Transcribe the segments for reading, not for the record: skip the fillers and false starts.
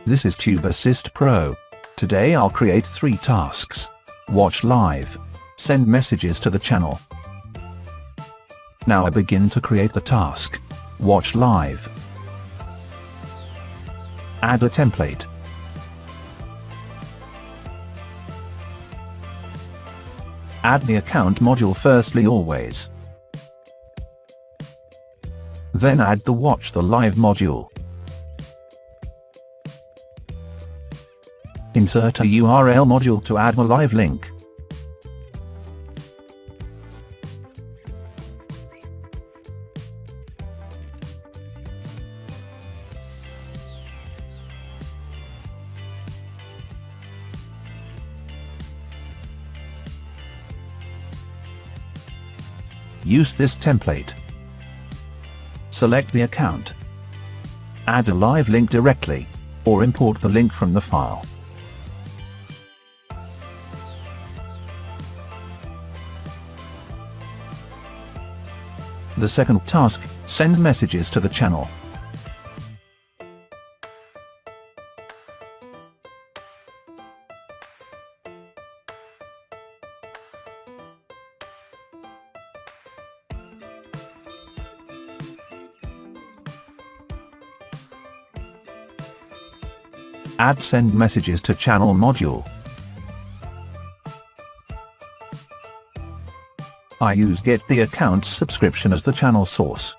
This is TubeAssistPro. Today I'll create 3 tasks. Watch live. Send messages to the channel. Now I begin to create the task. Watch live. Add a template. Add the account module firstly always. Then add the watch the live module. Insert a URL module to add a live link. Use this template. Select the account. Add a live link directly, or import the link from the file. The second task, send messages to the channel. Add send messages to channel module. I use get the account subscription as the channel source.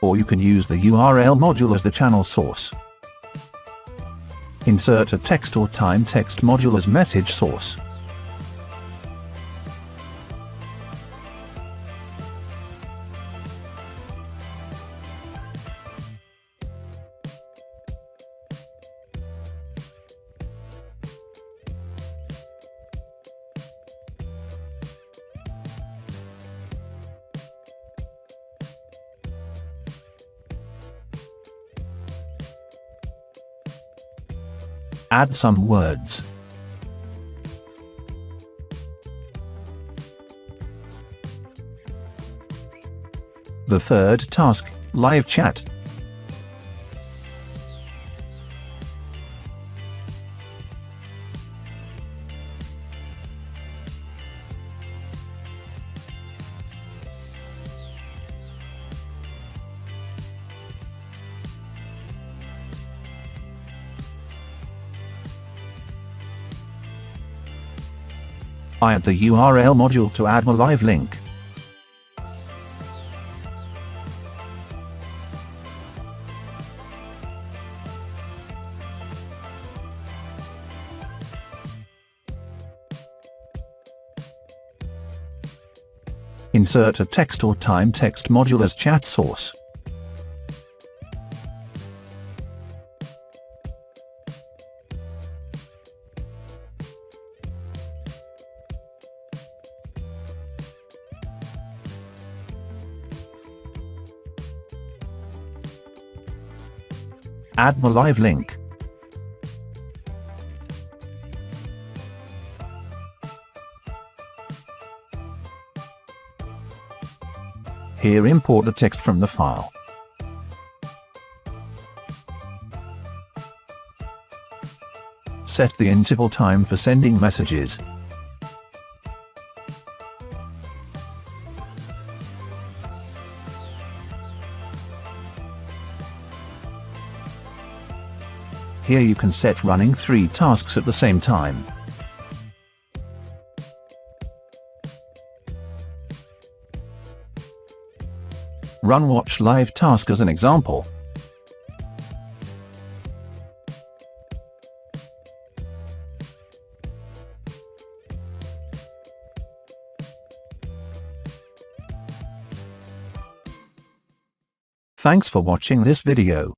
Or you can use the URL module as the channel source. Insert a text or time text module as message source. Add some words. The third task, live chat. I add the URL module to add a live link. Insert a text or time text module as chat source. Add the live link. Here import the text from the file. Set the interval time for sending messages. Here you can set running 3 tasks at the same time. Run watch live task as an example. Thanks for watching this video.